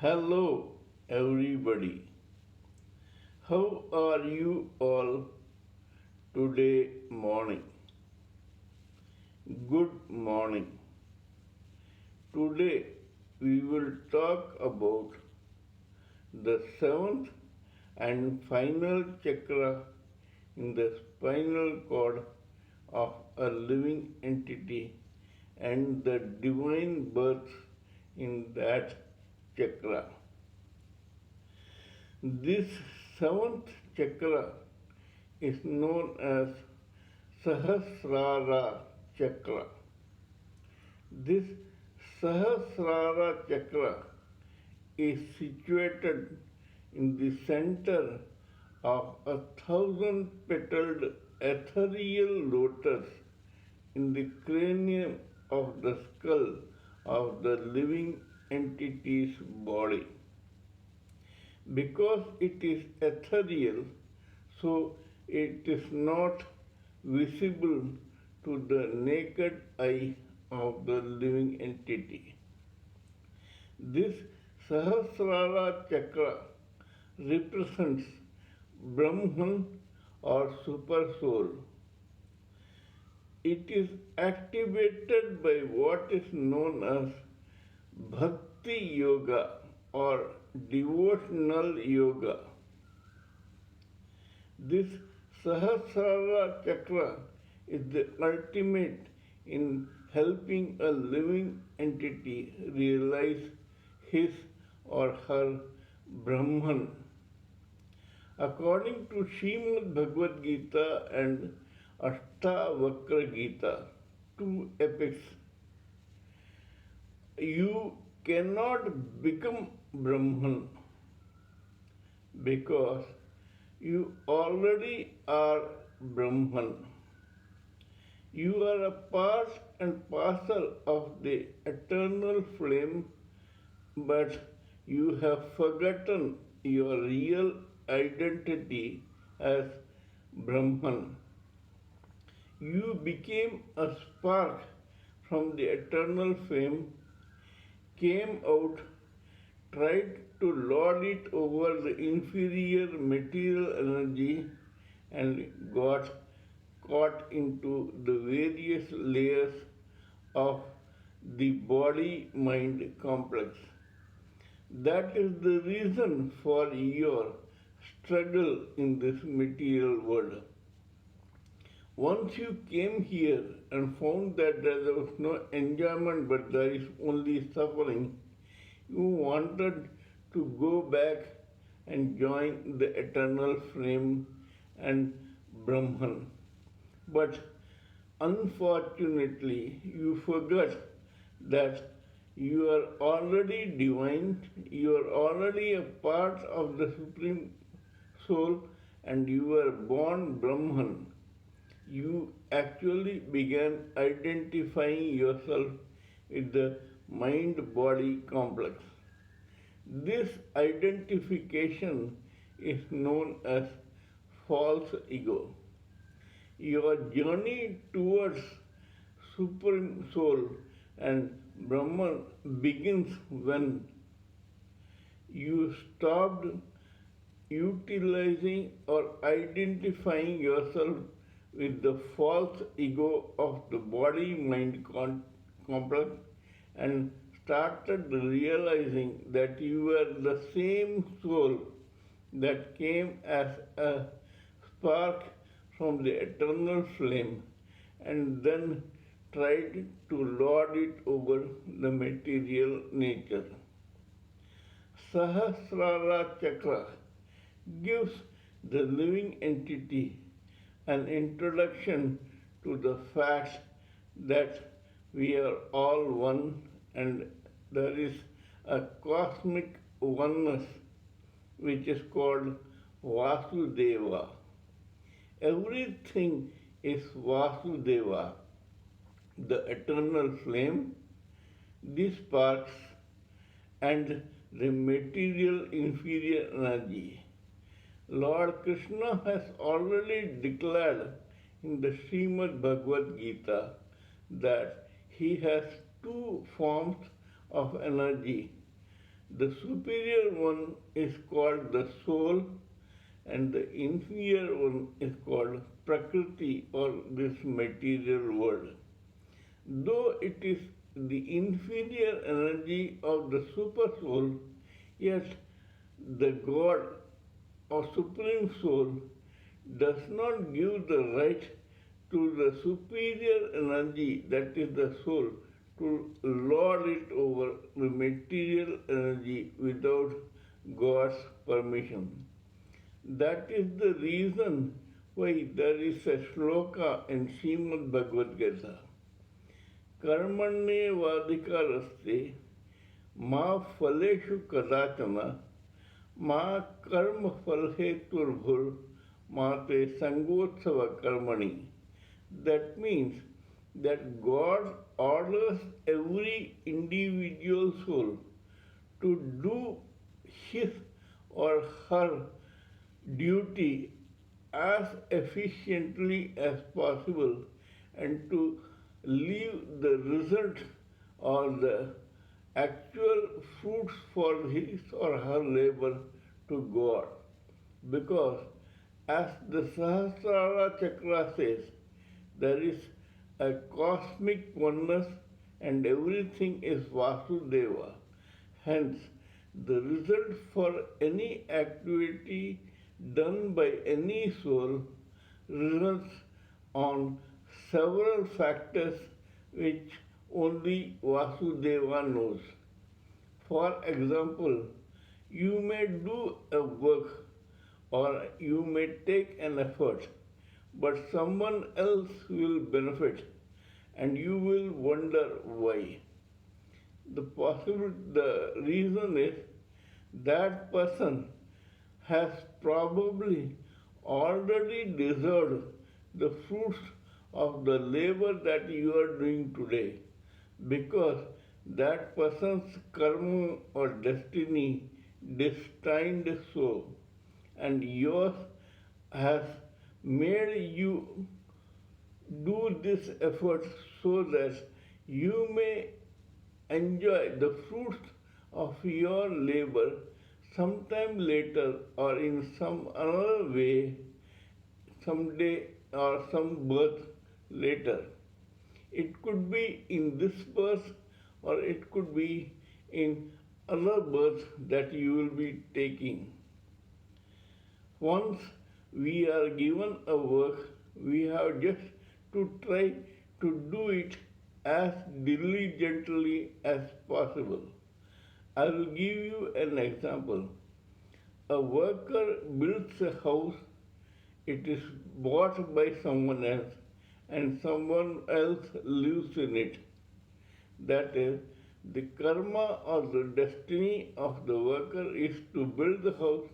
Hello, everybody. How are you all today morning? Good morning. Today we will talk about the seventh and final chakra in the spinal cord of a living entity and the divine birth in that chakra. This seventh chakra is known as Sahasrara chakra. This Sahasrara chakra is situated in the center of 1,000-petaled ethereal lotus in the cranium of the skull of the living entity's body. Because it is ethereal, so it is not visible to the naked eye of the living entity. This Sahasrara chakra represents Brahman or Super Soul. It is activated by what is known as Bhakti Yoga or devotional yoga. This Sahasrara chakra is the ultimate in helping a living entity realize his or her Brahman. According to Srimad Bhagavad Gita and Ashtavakra Gita, two epics, you cannot become Brahman because you already are Brahman. You are a part and parcel of the eternal flame, but you have forgotten your real identity as Brahman. You became a spark from the eternal flame, came out, tried to lord it over the inferior material energy, and got caught into the various layers of the body-mind complex. That is the reason for your struggle in this material world. Once you came here and found that there was no enjoyment but there is only suffering, you wanted to go back and join the eternal flame and Brahman. But unfortunately, you forgot that you are already divine, you are already a part of the Supreme Soul, and you were born Brahman. You actually began identifying yourself with the mind-body complex. This identification is known as false ego. Your journey towards Supreme Soul and Brahman begins when you stopped utilizing or identifying yourself with the false ego of the body-mind complex and started realizing that you were the same soul that came as a spark from the eternal flame and then tried to lord it over the material nature. Sahasrara chakra gives the living entity an introduction to the fact that we are all one and there is a cosmic oneness which is called Vasudeva. Everything is Vasudeva, the eternal flame, the sparks, and the material inferior energy. Lord Krishna has already declared in the Srimad Bhagavad Gita that he has two forms of energy, The superior one is called the soul, and the inferior one is called Prakriti or this material world. Though it is the inferior energy of the super soul, yet the God or Supreme Soul does not give the right to the superior energy, that is the soul, to lord it over the material energy without God's permission. That is the reason why there is a shloka in Srimad Bhagavad Gita. Karmanye vadikaraste ma phaleshu kadachana ma karma phalheturbhur mate sangotsava karmani. That means that God orders every individual soul to do his or her duty as efficiently as possible and to leave the result or the actual fruits for his or her labor to God. Because as the Sahasrara chakra says, there is a cosmic oneness and everything is Vasudeva. Hence, the result for any activity done by any soul results on several factors which only Vasudeva knows. For example, you may do a work or you may take an effort, but someone else will benefit and you will wonder why. The reason is that person has probably already deserved the fruits of the labor that you are doing today, because that person's karma or destiny destined so, and yours has made you do this effort so that you may enjoy the fruits of your labor sometime later or in some other way, someday or some birth later. It could be in this birth or it could be in other births that you will be taking. Once we are given a work, we have just to try to do it as diligently as possible. I will give you an example. A worker builds a house, it is bought by someone else, and someone else lives in it. That is, the karma or the destiny of the worker is to build the house.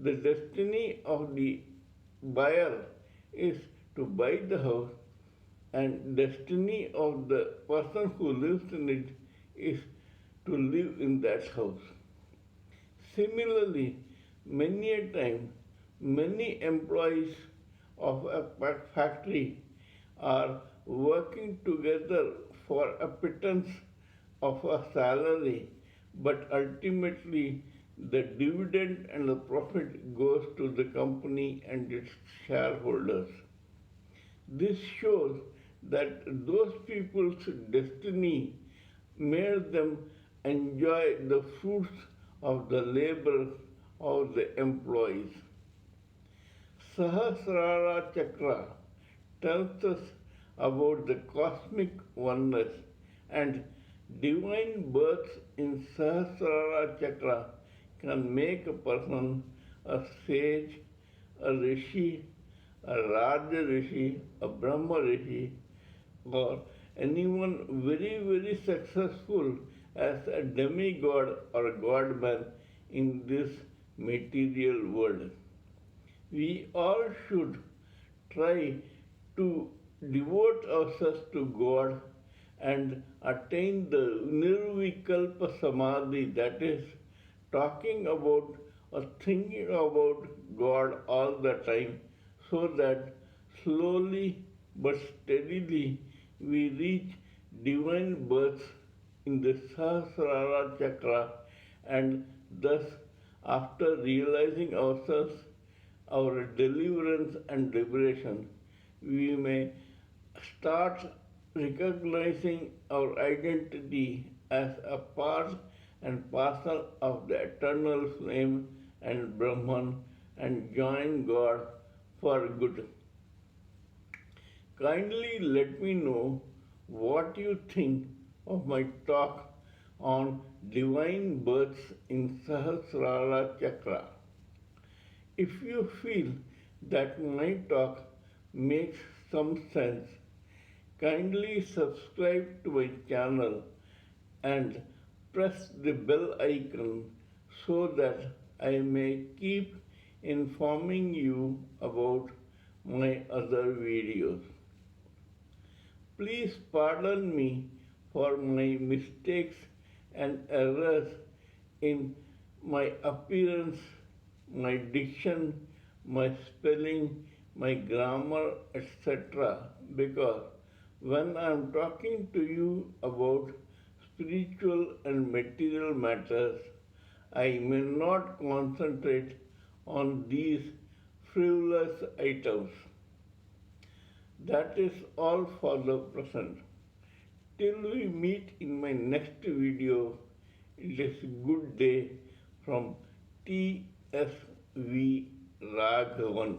The destiny of the buyer is to buy the house, and destiny of the person who lives in it is to live in that house. Similarly, many a time, many employees of a factory are working together for a pittance of a salary, but ultimately the dividend and the profit goes to the company and its shareholders. This shows that those people's destiny made them enjoy the fruits of the labor of the employees. Sahasrara chakra tells us about the cosmic oneness, and divine births in Sahasrara chakra can make a person a sage, a rishi, a Raja rishi, a Brahma rishi, or anyone very, very successful as a demigod or a godman in this material world. We all should try to devote ourselves to God and attain the nirvikalpa samadhi, that is, talking about or thinking about God all the time, so that slowly but steadily we reach divine birth in the Sahasrara chakra And thus, after realizing ourselves, our deliverance and liberation, we may start recognizing our identity as a part and parcel of the eternal flame and Brahman and join God for good. Kindly let me know what you think of my talk on divine births in Sahasrara chakra. If you feel that my talk makes some sense, kindly subscribe to my channel and press the bell icon so that I may keep informing you about my other videos. Please pardon me for my mistakes and errors in my appearance, my diction, my spelling, my grammar, etc. Because when I am talking to you about spiritual and material matters, I may not concentrate on these frivolous items. That is all for the present. Till we meet in my next video, it is good day from TSV Raghavan.